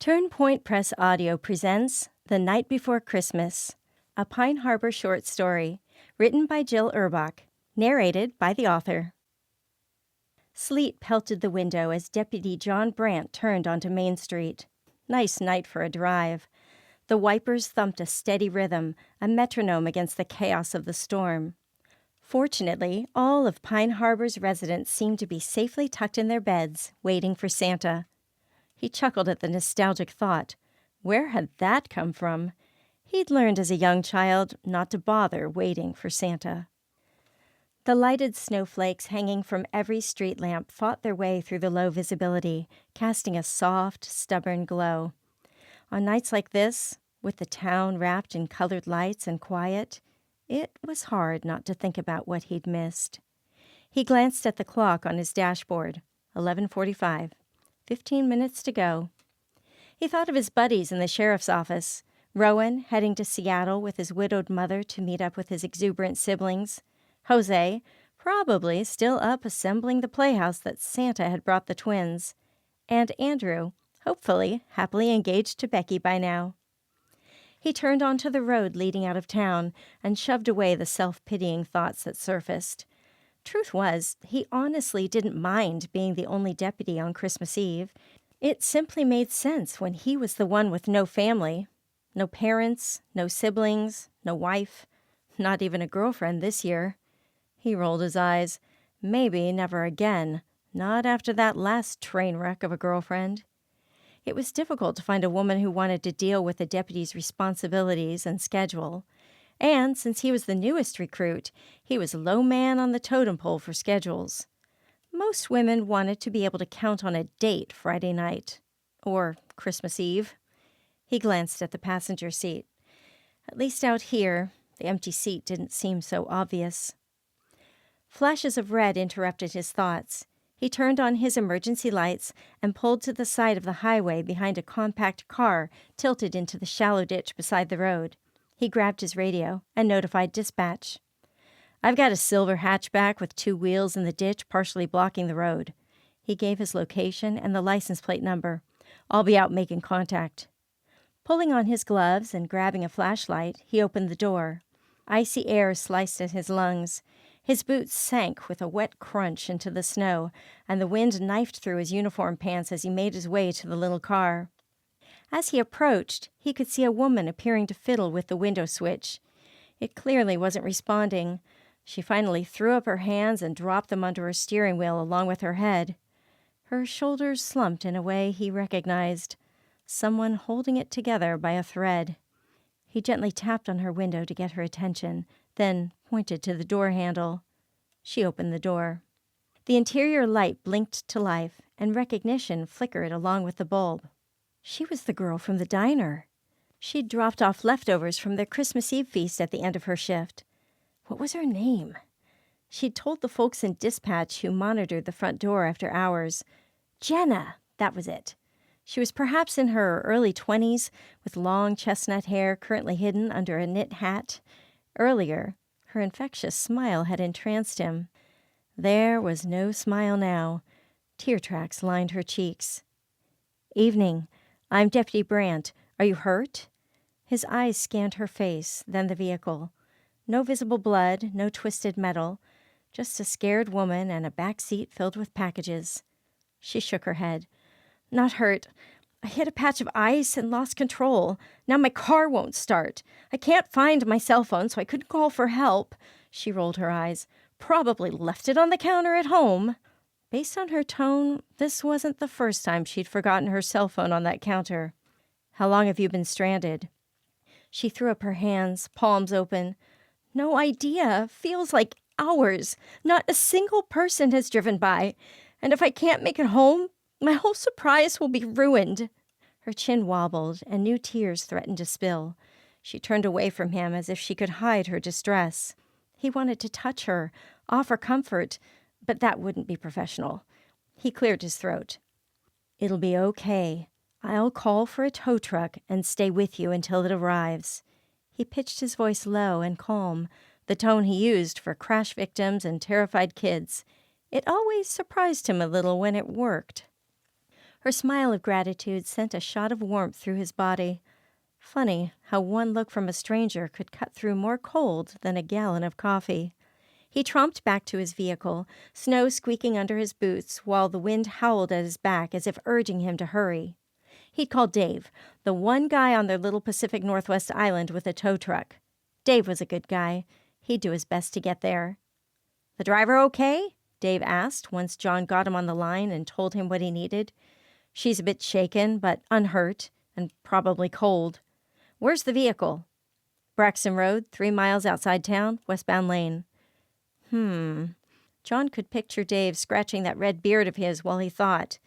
Turnpoint Press Audio presents The Night Before Christmas, a Pine Harbor short story, written by Jill Urbach, narrated by the author. Sleet pelted the window as Deputy John Brandt turned onto Main Street. Nice night for a drive. The wipers thumped a steady rhythm, a metronome against the chaos of the storm. Fortunately, all of Pine Harbor's residents seemed to be safely tucked in their beds, waiting for Santa. He chuckled at the nostalgic thought. Where had that come from? He'd learned as a young child not to bother waiting for Santa. The lighted snowflakes hanging from every street lamp fought their way through the low visibility, casting a soft, stubborn glow. On nights like this, with the town wrapped in colored lights and quiet, it was hard not to think about what he'd missed. He glanced at the clock on his dashboard, 11:45. 15 minutes to go. He thought of his buddies in the sheriff's office. Rowan, heading to Seattle with his widowed mother to meet up with his exuberant siblings. Jose, probably still up assembling the playhouse that Santa had brought the twins. And Andrew, hopefully happily engaged to Becky by now. He turned onto the road leading out of town and shoved away the self-pitying thoughts that surfaced. Truth was, he honestly didn't mind being the only deputy on Christmas Eve. It simply made sense when he was the one with no family. No parents, no siblings, no wife, not even a girlfriend this year. He rolled his eyes. Maybe never again, not after that last train wreck of a girlfriend. It was difficult to find a woman who wanted to deal with the deputy's responsibilities and schedule. And since he was the newest recruit, he was low man on the totem pole for schedules. Most women wanted to be able to count on a date Friday night. Or Christmas Eve. He glanced at the passenger seat. At least out here, the empty seat didn't seem so obvious. Flashes of red interrupted his thoughts. He turned on his emergency lights and pulled to the side of the highway behind a compact car tilted into the shallow ditch beside the road. He grabbed his radio and notified dispatch. "I've got a silver hatchback with 2 wheels in the ditch partially blocking the road." He gave his location and the license plate number. "I'll be out making contact." Pulling on his gloves and grabbing a flashlight, he opened the door. Icy air sliced at his lungs. His boots sank with a wet crunch into the snow, and the wind knifed through his uniform pants as he made his way to the little car. As he approached, he could see a woman appearing to fiddle with the window switch. It clearly wasn't responding. She finally threw up her hands and dropped them onto her steering wheel along with her head. Her shoulders slumped in a way he recognized. Someone holding it together by a thread. He gently tapped on her window to get her attention, then pointed to the door handle. She opened the door. The interior light blinked to life, and recognition flickered along with the bulb. She was the girl from the diner. She'd dropped off leftovers from their Christmas Eve feast at the end of her shift. What was her name? She'd told the folks in dispatch who monitored the front door after hours. Jenna, that was it. She was perhaps in her early 20s, with long chestnut hair currently hidden under a knit hat. Earlier, her infectious smile had entranced him. There was no smile now. Tear tracks lined her cheeks. "Evening. I'm Deputy Brandt. Are you hurt?" His eyes scanned her face, then the vehicle. No visible blood, no twisted metal. Just a scared woman and a back seat filled with packages. She shook her head. "Not hurt. I hit a patch of ice and lost control. Now my car won't start. I can't find my cell phone, so I couldn't call for help." She rolled her eyes. "Probably left it on the counter at home." Based on her tone, this wasn't the first time she'd forgotten her cell phone on that counter. "How long have you been stranded?" She threw up her hands, palms open. "No idea. Feels like hours. Not a single person has driven by. And if I can't make it home, my whole surprise will be ruined." Her chin wobbled, and new tears threatened to spill. She turned away from him as if she could hide her distress. He wanted to touch her, offer comfort, but that wouldn't be professional. He cleared his throat. "It'll be okay. I'll call for a tow truck and stay with you until it arrives." He pitched his voice low and calm, the tone he used for crash victims and terrified kids. It always surprised him a little when it worked. Her smile of gratitude sent a shot of warmth through his body. Funny how one look from a stranger could cut through more cold than a gallon of coffee. He tromped back to his vehicle, snow squeaking under his boots while the wind howled at his back as if urging him to hurry. He'd called Dave, the one guy on their little Pacific Northwest island with a tow truck. Dave was a good guy. He'd do his best to get there. "The driver okay?" Dave asked once John got him on the line and told him what he needed. "She's a bit shaken, but unhurt, and probably cold." "Where's the vehicle?" "Braxton Road, 3 miles outside town, westbound lane." John could picture Dave scratching that red beard of his while he thought.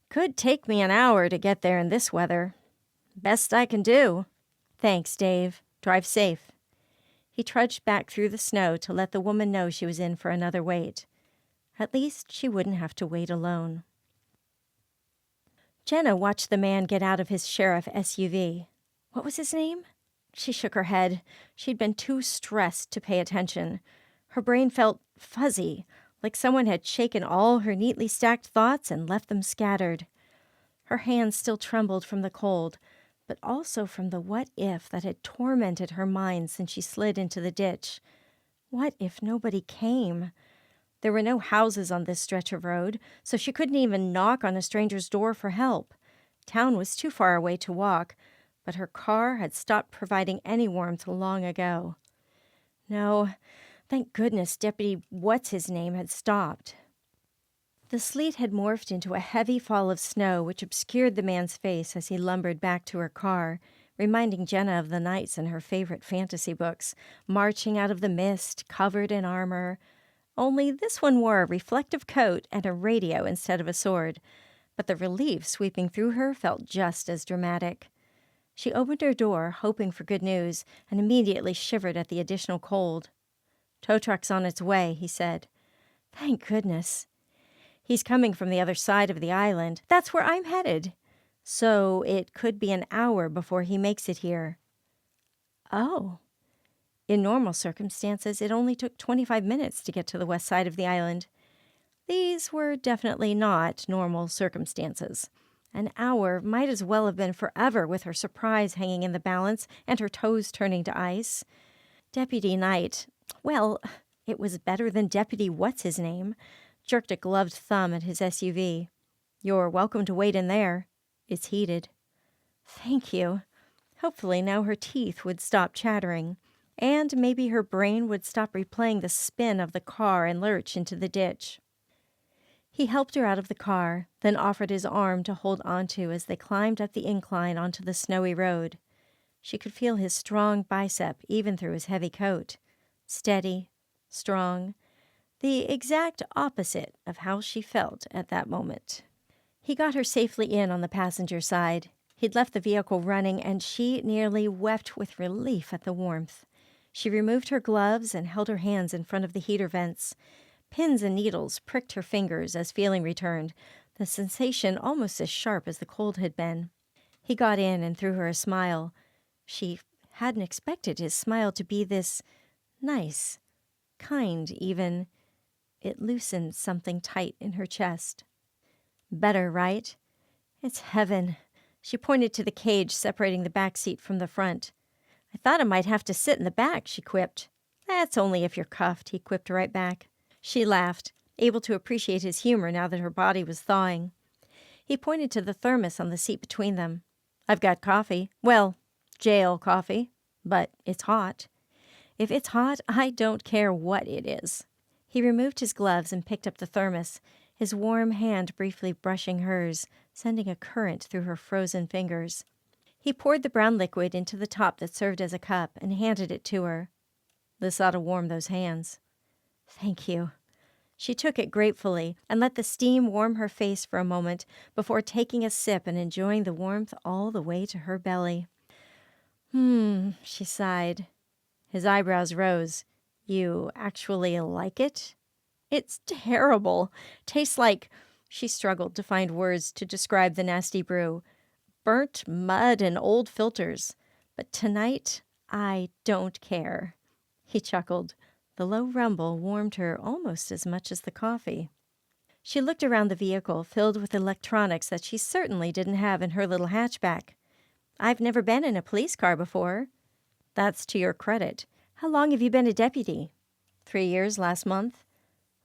"Could take me an hour to get there in this weather." "Best I can do." "Thanks, Dave. Drive safe." He trudged back through the snow to let the woman know she was in for another wait. At least she wouldn't have to wait alone. Jenna watched the man get out of his sheriff SUV. What was his name? She shook her head. She'd been too stressed to pay attention. Her brain felt fuzzy, like someone had shaken all her neatly stacked thoughts and left them scattered. Her hands still trembled from the cold, but also from the what-if that had tormented her mind since she slid into the ditch. What if nobody came? There were no houses on this stretch of road, so she couldn't even knock on a stranger's door for help. Town was too far away to walk, but her car had stopped providing any warmth long ago. No, thank goodness Deputy What's-His-Name had stopped. The sleet had morphed into a heavy fall of snow which obscured the man's face as he lumbered back to her car, reminding Jenna of the nights in her favorite fantasy books, marching out of the mist, covered in armor. Only this one wore a reflective coat and a radio instead of a sword, but the relief sweeping through her felt just as dramatic. She opened her door, hoping for good news, and immediately shivered at the additional cold. "Tow truck's on its way," he said. "Thank goodness." "He's coming from the other side of the island. That's where I'm headed. So it could be an hour before he makes it here." "Oh." In normal circumstances, it only took 25 minutes to get to the west side of the island. These were definitely not normal circumstances. An hour might as well have been forever with her surprise hanging in the balance and her toes turning to ice. Deputy Knight, well, it was better than Deputy What's-His-Name, jerked a gloved thumb at his SUV. "You're welcome to wait in there. It's heated." "Thank you." Hopefully now her teeth would stop chattering, and maybe her brain would stop replaying the spin of the car and lurch into the ditch. He helped her out of the car, then offered his arm to hold onto as they climbed up the incline onto the snowy road. She could feel his strong bicep even through his heavy coat. Steady, strong, the exact opposite of how she felt at that moment. He got her safely in on the passenger side. He'd left the vehicle running, and she nearly wept with relief at the warmth. She removed her gloves and held her hands in front of the heater vents. Pins and needles pricked her fingers as feeling returned, the sensation almost as sharp as the cold had been. He got in and threw her a smile. She hadn't expected his smile to be this nice, kind even. It loosened something tight in her chest. "Better, right?" "It's heaven." She pointed to the cage separating the back seat from the front. "I thought I might have to sit in the back," she quipped. "That's only if you're cuffed," he quipped right back. She laughed, able to appreciate his humor now that her body was thawing. He pointed to the thermos on the seat between them. "I've got coffee. Well, jail coffee. But it's hot." "If it's hot, I don't care what it is." He removed his gloves and picked up the thermos, his warm hand briefly brushing hers, sending a current through her frozen fingers. He poured the brown liquid into the top that served as a cup and handed it to her. "This ought to warm those hands." "Thank you." She took it gratefully and let the steam warm her face for a moment before taking a sip and enjoying the warmth all the way to her belly. She sighed. His eyebrows rose. "You actually like it?" "It's terrible. Tastes like—" She struggled to find words to describe the nasty brew. "Burnt mud and old filters. But tonight, I don't care." He chuckled. The low rumble warmed her almost as much as the coffee. She looked around the vehicle, filled with electronics that she certainly didn't have in her little hatchback. "I've never been in a police car before." "That's to your credit. How long have you been a deputy?" 3 years last month."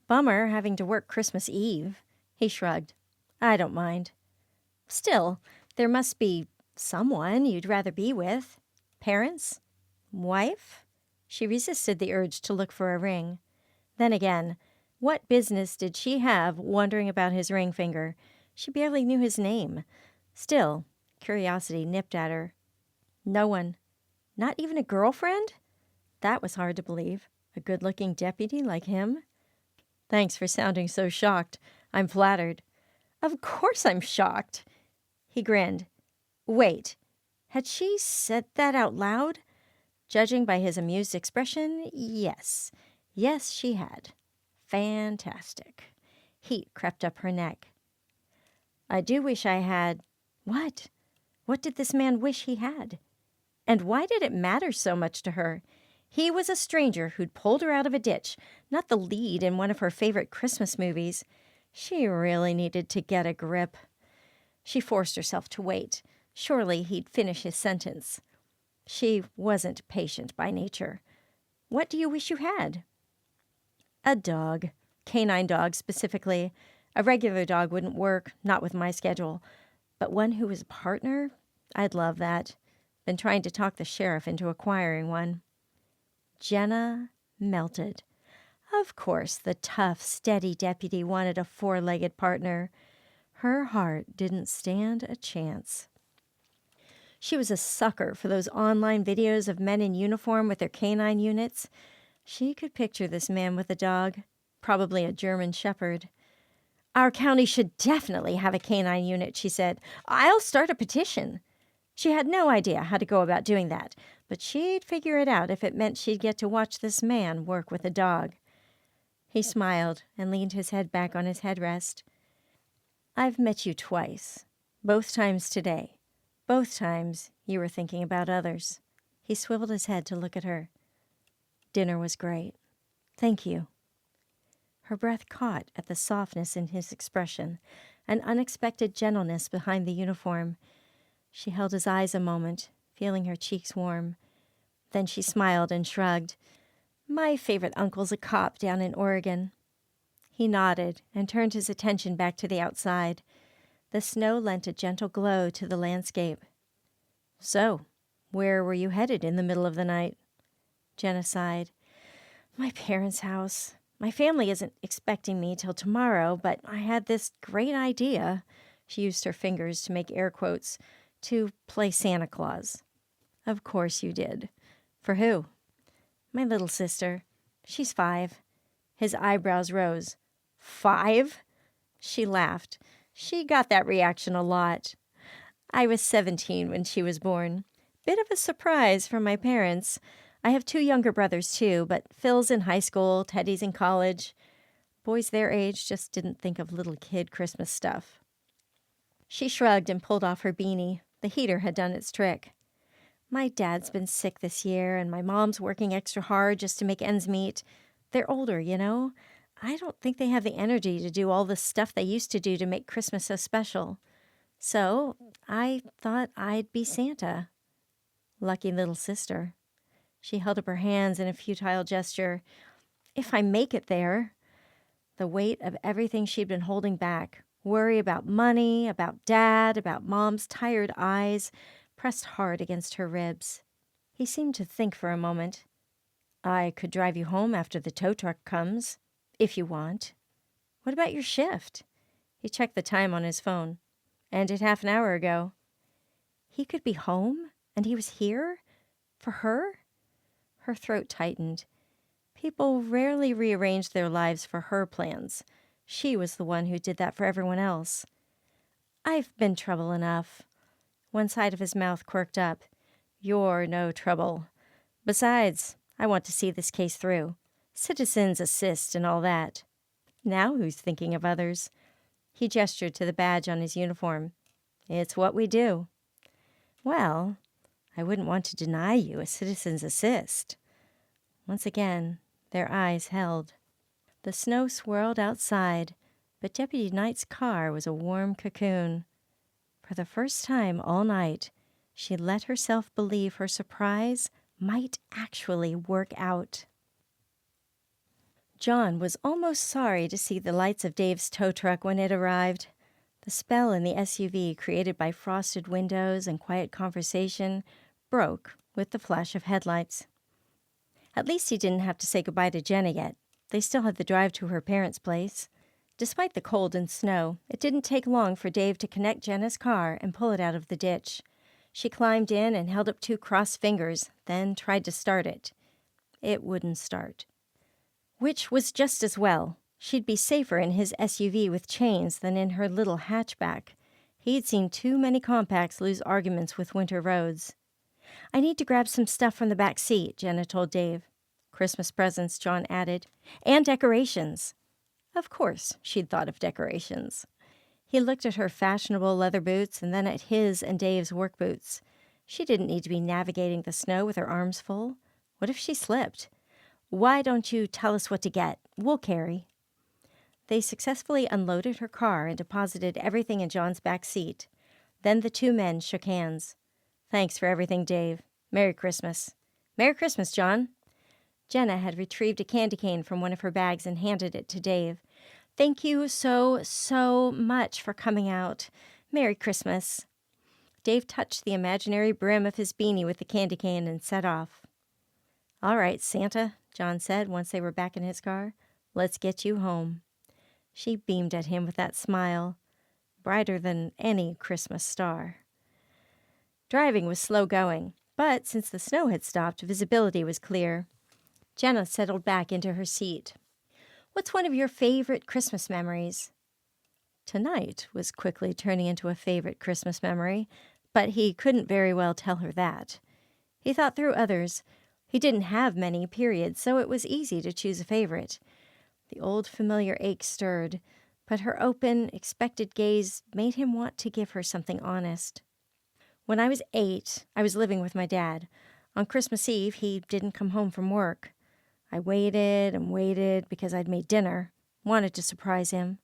"Bummer having to work Christmas Eve." He shrugged. "I don't mind." "Still, there must be someone you'd rather be with. Parents? Wife?" She resisted the urge to look for a ring. Then again, what business did she have wondering about his ring finger? She barely knew his name. Still, curiosity nipped at her. No one. Not even a girlfriend? That was hard to believe. A good-looking deputy like him? "Thanks for sounding so shocked. I'm flattered." "Of course I'm shocked." He grinned. Wait, had she said that out loud? Judging by his amused expression, yes. Yes, she had. Fantastic. Heat crept up her neck. "I do wish I had—" What? What did this man wish he had? And why did it matter so much to her? He was a stranger who'd pulled her out of a ditch, not the lead in one of her favorite Christmas movies. She really needed to get a grip. She forced herself to wait. Surely he'd finish his sentence. She wasn't patient by nature. "What do you wish you had?" "A dog. Canine dog, specifically. A regular dog wouldn't work, not with my schedule. But one who was a partner? I'd love that. Been trying to talk the sheriff into acquiring one." Jenna melted. Of course, the tough, steady deputy wanted a four-legged partner. Her heart didn't stand a chance. She was a sucker for those online videos of men in uniform with their canine units. She could picture this man with a dog, probably a German shepherd. "Our county should definitely have a canine unit," she said. "I'll start a petition." She had no idea how to go about doing that, but she'd figure it out if it meant she'd get to watch this man work with a dog. He smiled and leaned his head back on his headrest. "I've met you twice, both times today. Both times you were thinking about others." He swiveled his head to look at her. "Dinner was great. Thank you." Her breath caught at the softness in his expression, an unexpected gentleness behind the uniform. She held his eyes a moment, feeling her cheeks warm. Then she smiled and shrugged. "My favorite uncle's a cop down in Oregon." He nodded and turned his attention back to the outside. The snow lent a gentle glow to the landscape. "So, where were you headed in the middle of the night?" Jenna sighed. "My parents' house. My family isn't expecting me till tomorrow, but I had this great idea." She used her fingers to make air quotes. "To play Santa Claus." "Of course you did. For who?" "My little sister. She's 5. His eyebrows rose. "5?" She laughed. She got that reaction a lot. "I was 17 when she was born. Bit of a surprise for my parents. I have 2 younger brothers, too, but Phil's in high school, Teddy's in college. Boys their age just didn't think of little kid Christmas stuff." She shrugged and pulled off her beanie. The heater had done its trick. "My dad's been sick this year, and my mom's working extra hard just to make ends meet. They're older, you know. I don't think they have the energy to do all the stuff they used to do to make Christmas so special. So I thought I'd be Santa." Lucky little sister. She held up her hands in a futile gesture. "If I make it there." The weight of everything she'd been holding back, worry about money, about Dad, about Mom's tired eyes, pressed hard against her ribs. He seemed to think for a moment. "I could drive you home after the tow truck comes, if you want." "What about your shift?" He checked the time on his phone. "Ended half an hour ago." He could be home, and he was here? For her? Her throat tightened. People rarely rearranged their lives for her plans. She was the one who did that for everyone else. "I've been trouble enough." One side of his mouth quirked up. "You're no trouble. Besides, I want to see this case through. Citizens assist and all that." Now who's thinking of others? He gestured to the badge on his uniform. "It's what we do." "Well, I wouldn't want to deny you a citizen's assist." Once again, their eyes held. The snow swirled outside. But Deputy Knight's car was a warm cocoon. For the first time all night, she let herself believe her surprise might actually work out. John was almost sorry to see the lights of Dave's tow truck when it arrived. The spell in the SUV created by frosted windows and quiet conversation broke with the flash of headlights. At least he didn't have to say goodbye to Jenna yet. They still had the drive to her parents' place. Despite the cold and snow, it didn't take long for Dave to connect Jenna's car and pull it out of the ditch. She climbed in and held up 2 crossed fingers, then tried to start it. It wouldn't start. Which was just as well. She'd be safer in his SUV with chains than in her little hatchback. He'd seen too many compacts lose arguments with winter roads. "I need to grab some stuff from the back seat," Jenna told Dave. "Christmas presents," John added. "And decorations." Of course, she'd thought of decorations. He looked at her fashionable leather boots and then at his and Dave's work boots. She didn't need to be navigating the snow with her arms full. What if she slipped? "Why don't you tell us what to get? We'll carry." They successfully unloaded her car and deposited everything in John's back seat. Then the 2 men shook hands. "Thanks for everything, Dave. Merry Christmas." "Merry Christmas, John." Jenna had retrieved a candy cane from one of her bags and handed it to Dave. "Thank you so much for coming out. Merry Christmas." Dave touched the imaginary brim of his beanie with the candy cane and set off. "All right, Santa," John said once they were back in his car. "Let's get you home." She beamed at him with that smile, brighter than any Christmas star. Driving was slow going, but since the snow had stopped, visibility was clear. Jenna settled back into her seat. "What's one of your favorite Christmas memories?" Tonight was quickly turning into a favorite Christmas memory, but he couldn't very well tell her that. He thought through others. He didn't have many, period, so it was easy to choose a favorite. The old familiar ache stirred, but her open, expected gaze made him want to give her something honest. "When I was 8, I was living with my dad. On Christmas Eve, he didn't come home from work. I waited and waited because I'd made dinner, wanted to surprise him."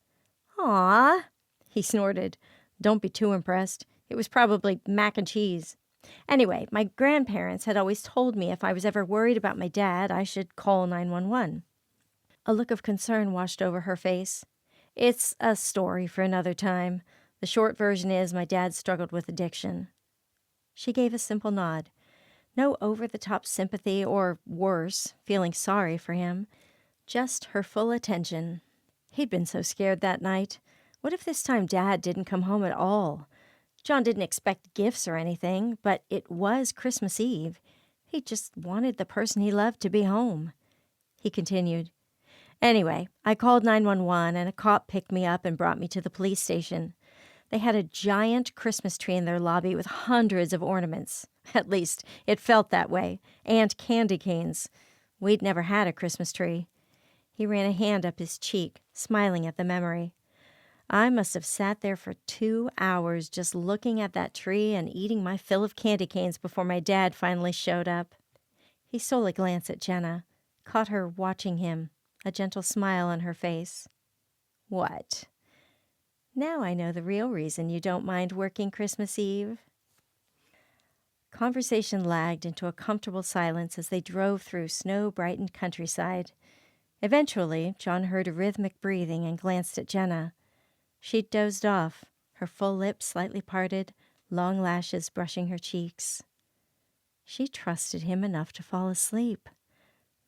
"Aw," he snorted. "Don't be too impressed. It was probably mac and cheese. Anyway, my grandparents had always told me if I was ever worried about my dad, I should call 911. A look of concern washed over her face. "It's a story for another time. The short version is my dad struggled with addiction." She gave a simple nod. No over-the-top sympathy or, worse, feeling sorry for him. Just her full attention. He'd been so scared that night. What if this time Dad didn't come home at all? John didn't expect gifts or anything, but it was Christmas Eve. He just wanted the person he loved to be home. He continued. "Anyway, I called 911 and a cop picked me up and brought me to the police station. They had a giant Christmas tree in their lobby with hundreds of ornaments. At least, it felt that way. And candy canes. We'd never had a Christmas tree." He ran a hand up his cheek, smiling at the memory. "I must have sat there for 2 hours just looking at that tree and eating my fill of candy canes before my dad finally showed up." He stole a glance at Jenna, caught her watching him, a gentle smile on her face. "What?" "Now I know the real reason you don't mind working Christmas Eve." Conversation lagged into a comfortable silence as they drove through snow-brightened countryside. Eventually, John heard a rhythmic breathing and glanced at Jenna. She'd dozed off, her full lips slightly parted, long lashes brushing her cheeks. She trusted him enough to fall asleep.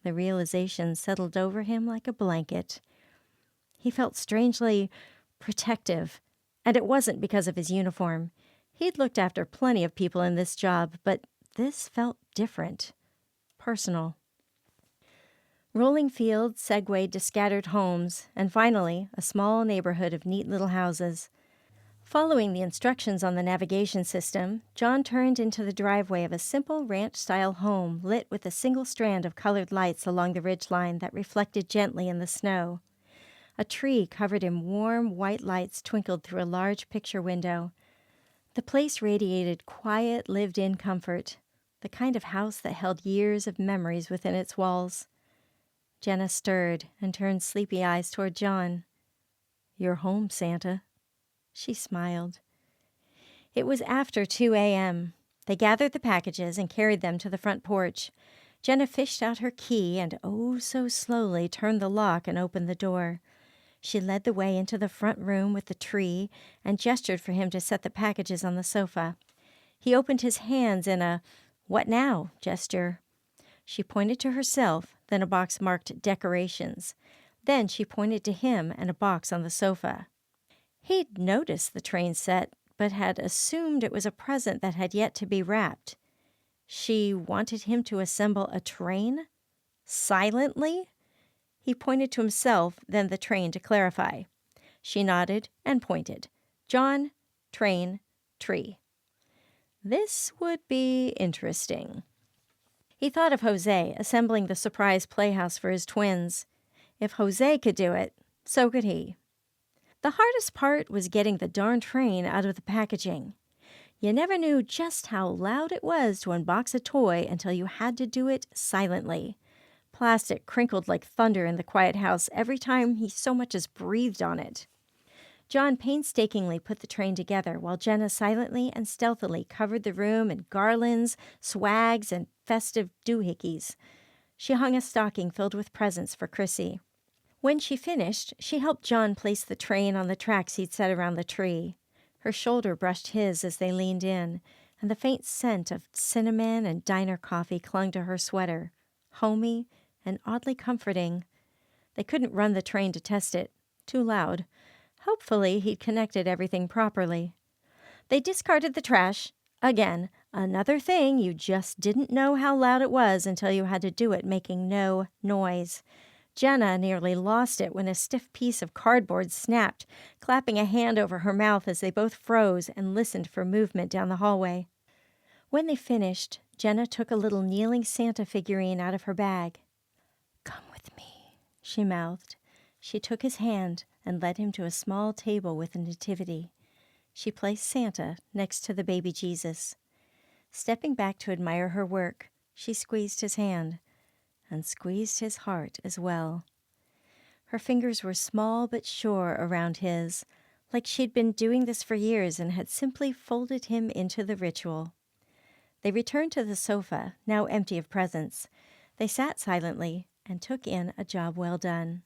The realization settled over him like a blanket. He felt strangely protective, and it wasn't because of his uniform. He'd looked after plenty of people in this job, but this felt different, personal. Rolling fields segued to scattered homes, and finally, a small neighborhood of neat little houses. Following the instructions on the navigation system, John turned into the driveway of a simple ranch-style home lit with a single strand of colored lights along the ridgeline that reflected gently in the snow. A tree covered in warm white lights twinkled through a large picture window. The place radiated quiet, lived-in comfort, the kind of house that held years of memories within its walls. Jenna stirred and turned sleepy eyes toward John. "You're home, Santa." She smiled. It was after 2 a.m. They gathered the packages and carried them to the front porch. Jenna fished out her key and oh so slowly turned the lock and opened the door. She led the way into the front room with the tree and gestured for him to set the packages on the sofa. He opened his hands in a "what now" gesture. She pointed to herself, then a box marked decorations. Then she pointed to him and a box on the sofa. He'd noticed the train set, but had assumed it was a present that had yet to be wrapped. She wanted him to assemble a train? Silently? He pointed to himself, then the train to clarify. She nodded and pointed. John, train, tree. This would be interesting. He thought of Jose assembling the surprise playhouse for his twins. If Jose could do it, so could he. The hardest part was getting the darn train out of the packaging. You never knew just how loud it was to unbox a toy until you had to do it silently. Plastic crinkled like thunder in the quiet house every time he so much as breathed on it. John painstakingly put the train together while Jenna silently and stealthily covered the room in garlands, swags, and festive doohickeys. She hung a stocking filled with presents for Chrissy. When she finished, she helped John place the train on the tracks he'd set around the tree. Her shoulder brushed his as they leaned in, and the faint scent of cinnamon and diner coffee clung to her sweater, homey and oddly comforting. They couldn't run the train to test it. Too loud. Hopefully he'd connected everything properly. They discarded the trash. Again, another thing you just didn't know how loud it was until you had to do it making no noise. Jenna nearly lost it when a stiff piece of cardboard snapped, clapping a hand over her mouth as they both froze and listened for movement down the hallway. When they finished, Jenna took a little kneeling Santa figurine out of her bag. "Come with me," she mouthed. She took his hand and led him to a small table with a nativity. She placed Santa next to the baby Jesus. Stepping back to admire her work, she squeezed his hand, and squeezed his heart as well. Her fingers were small but sure around his, like she'd been doing this for years and had simply folded him into the ritual. They returned to the sofa, now empty of presents. They sat silently and took in a job well done.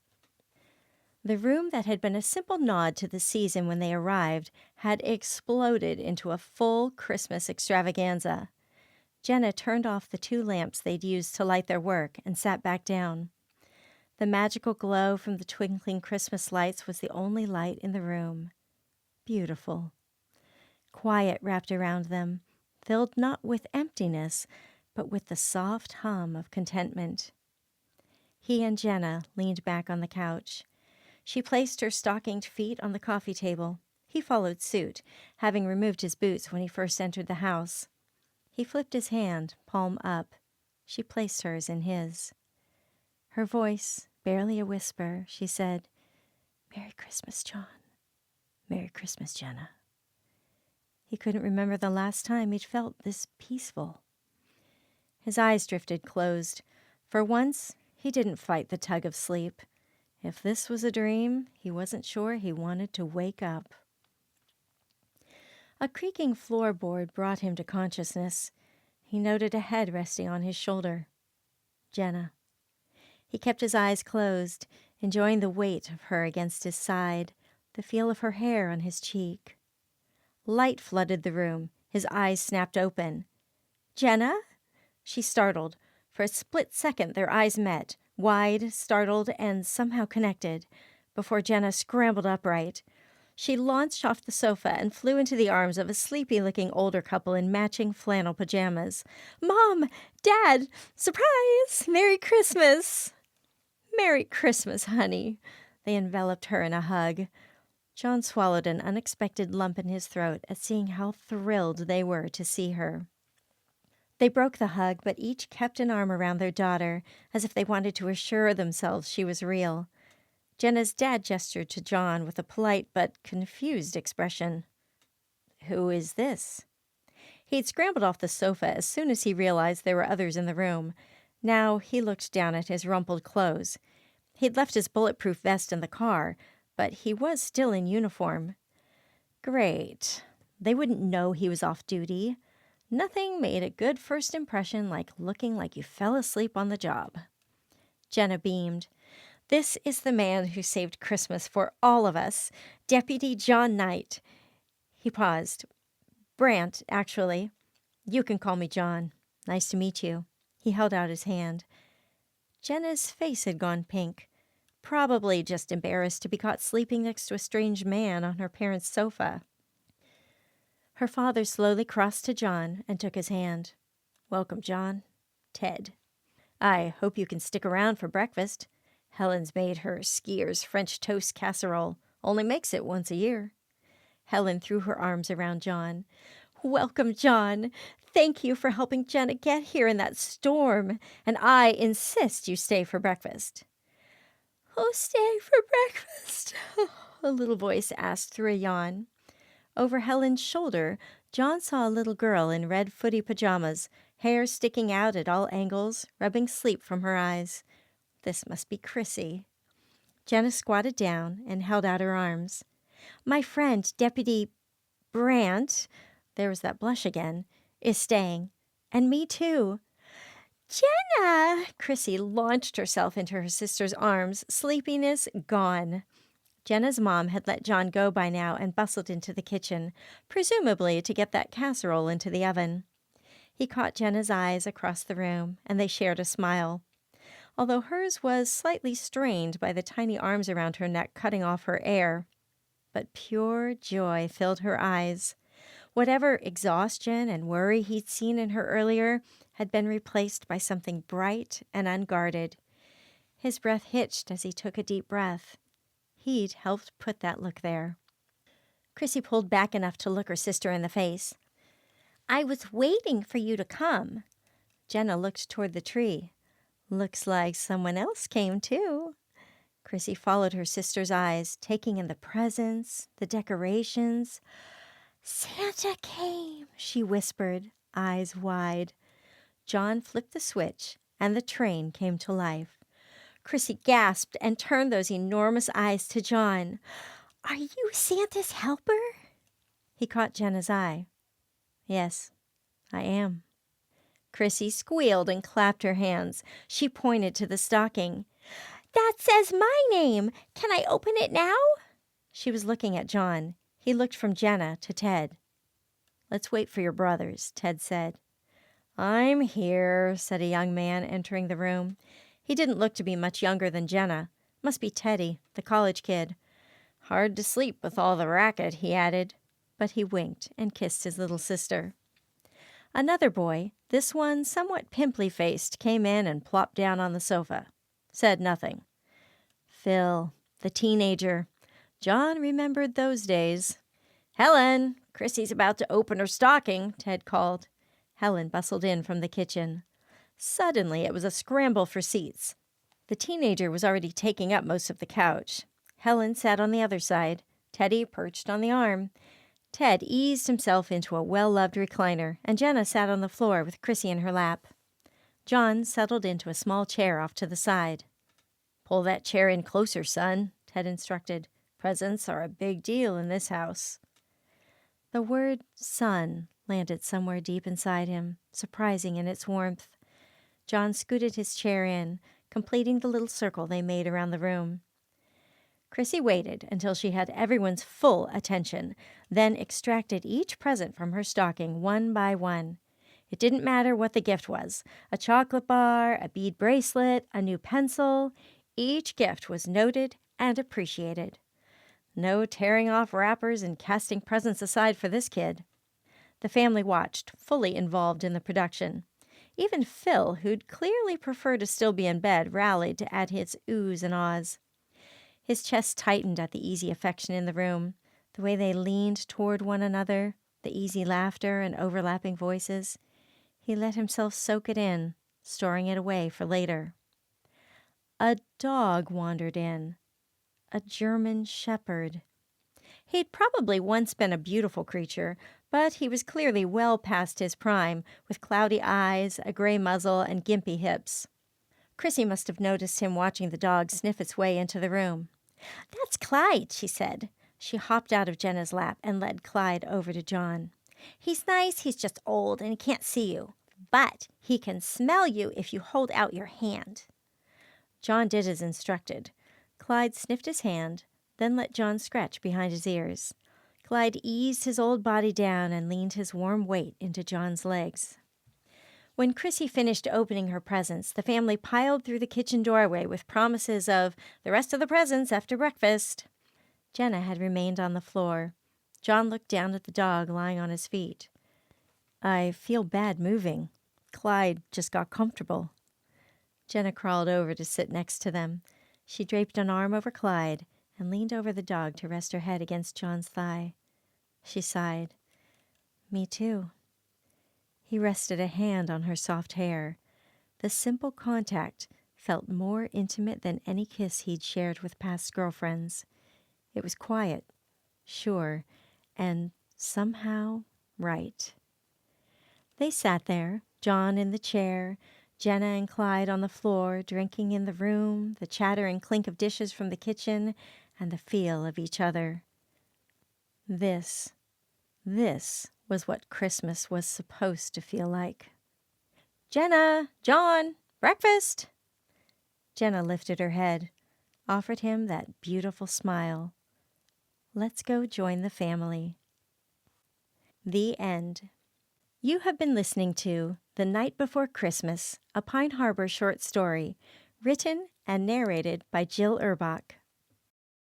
The room that had been a simple nod to the season when they arrived had exploded into a full Christmas extravaganza. Jenna turned off the 2 lamps they'd used to light their work and sat back down. The magical glow from the twinkling Christmas lights was the only light in the room. Beautiful. Quiet wrapped around them, filled not with emptiness, but with the soft hum of contentment. He and Jenna leaned back on the couch. She placed her stockinged feet on the coffee table. He followed suit, having removed his boots when he first entered the house. He flipped his hand, palm up. She placed hers in his. Her voice, barely a whisper, she said, "Merry Christmas, John. Merry Christmas, Jenna." He couldn't remember the last time he'd felt this peaceful. His eyes drifted closed. For once, he didn't fight the tug of sleep. If this was a dream, he wasn't sure he wanted to wake up. A creaking floorboard brought him to consciousness. He noted a head resting on his shoulder. Jenna. He kept his eyes closed, enjoying the weight of her against his side, the feel of her hair on his cheek. Light flooded the room. His eyes snapped open. "Jenna?" She startled. For a split second their eyes met, wide, startled, and somehow connected, before Jenna scrambled upright. She launched off the sofa and flew into the arms of a sleepy-looking older couple in matching flannel pajamas. "Mom! Dad! Surprise! Merry Christmas!" "Merry Christmas, honey." They enveloped her in a hug. John swallowed an unexpected lump in his throat at seeing how thrilled they were to see her. They broke the hug, but each kept an arm around their daughter, as if they wanted to assure themselves she was real. Jenna's dad gestured to John with a polite but confused expression. "Who is this?" He'd scrambled off the sofa as soon as he realized there were others in the room. Now he looked down at his rumpled clothes. He'd left his bulletproof vest in the car, but he was still in uniform. Great. They wouldn't know he was off duty. Nothing made a good first impression like looking like you fell asleep on the job. Jenna beamed. This is the man who saved Christmas for all of us, Deputy John Knight. He paused. Brant, actually. You can call me John. Nice to meet you. He held out his hand. Jenna's face had gone pink. Probably just embarrassed to be caught sleeping next to a strange man on her parents' sofa. Her father slowly crossed to John and took his hand. Welcome, John. Ted. I hope you can stick around for breakfast. Helen's made her skier's French toast casserole. Only makes it once a year. Helen threw her arms around John. Welcome, John. Thank you for helping Jenna get here in that storm, and I insist you stay for breakfast. Who'll stay for breakfast? A little voice asked through a yawn. Over Helen's shoulder, John saw a little girl in red footy pajamas, hair sticking out at all angles, rubbing sleep from her eyes. This must be Chrissy. Jenna squatted down and held out her arms. My friend, Deputy Brant, there was that blush again, is staying. And me too. Jenna! Chrissy launched herself into her sister's arms, sleepiness gone. Jenna's mom had let John go by now and bustled into the kitchen, presumably to get that casserole into the oven. He caught Jenna's eyes across the room, and they shared a smile. Although hers was slightly strained by the tiny arms around her neck cutting off her air. But pure joy filled her eyes. Whatever exhaustion and worry he'd seen in her earlier had been replaced by something bright and unguarded. His breath hitched as he took a deep breath. He'd helped put that look there. Chrissy pulled back enough to look her sister in the face. I was waiting for you to come. Jenna looked toward the tree. Looks like someone else came too. Chrissy followed her sister's eyes, taking in the presents, the decorations. Santa came, she whispered, eyes wide. John flipped the switch, and the train came to life. Chrissy gasped and turned those enormous eyes to John. Are you Santa's helper? He caught Jenna's eye. Yes, I am. Chrissy squealed and clapped her hands. She pointed to the stocking. That says my name. Can I open it now? She was looking at John. He looked from Jenna to Ted. Let's wait for your brothers, Ted said. I'm here, said a young man entering the room. He didn't look to be much younger than Jenna. Must be Teddy, the college kid. Hard to sleep with all the racket, he added. But he winked and kissed his little sister. Another boy, this one somewhat pimply-faced, came in and plopped down on the sofa. Said nothing. Phil, the teenager. John remembered those days. Helen, Chrissy's about to open her stocking, Ted called. Helen bustled in from the kitchen. Suddenly, it was a scramble for seats. The teenager was already taking up most of the couch. Helen sat on the other side. Teddy perched on the arm. Ted eased himself into a well-loved recliner, and Jenna sat on the floor with Chrissy in her lap. John settled into a small chair off to the side. Pull that chair in closer, son, Ted instructed. Presents are a big deal in this house. The word son landed somewhere deep inside him, surprising in its warmth. John scooted his chair in, completing the little circle they made around the room. Chrissy waited until she had everyone's full attention, then extracted each present from her stocking one by one. It didn't matter what the gift was, a chocolate bar, a bead bracelet, a new pencil. Each gift was noted and appreciated. No tearing off wrappers and casting presents aside for this kid. The family watched, fully involved in the production. Even Phil, who'd clearly prefer to still be in bed, rallied to add his oohs and ahs. His chest tightened at the easy affection in the room, the way they leaned toward one another, the easy laughter and overlapping voices. He let himself soak it in, storing it away for later. A dog wandered in. A German shepherd. He'd probably once been a beautiful creature, but he was clearly well past his prime, with cloudy eyes, a gray muzzle, and gimpy hips. Chrissy must have noticed him watching the dog sniff its way into the room. "That's Clyde," she said. She hopped out of Jenna's lap and led Clyde over to John. "He's nice, he's just old and he can't see you. But he can smell you if you hold out your hand." John did as instructed. Clyde sniffed his hand, then let John scratch behind his ears. Clyde eased his old body down and leaned his warm weight into John's legs. When Chrissy finished opening her presents, the family piled through the kitchen doorway with promises of the rest of the presents after breakfast. Jenna had remained on the floor. John looked down at the dog lying on his feet. "I feel bad moving. Clyde just got comfortable." Jenna crawled over to sit next to them. She draped an arm over Clyde and leaned over the dog to rest her head against John's thigh. She sighed. "Me too." He rested a hand on her soft hair. The simple contact felt more intimate than any kiss he'd shared with past girlfriends. It was quiet, sure, and somehow right. They sat there, John in the chair, Jenna and Clyde on the floor, drinking in the room, the chatter and clink of dishes from the kitchen, and the feel of each other. This was what Christmas was supposed to feel like. "Jenna! John! Breakfast!" Jenna lifted her head, offered him that beautiful smile. "Let's go join the family." The end. You have been listening to The Night Before Christmas, a Pine Harbor short story, written and narrated by Jill Urbach.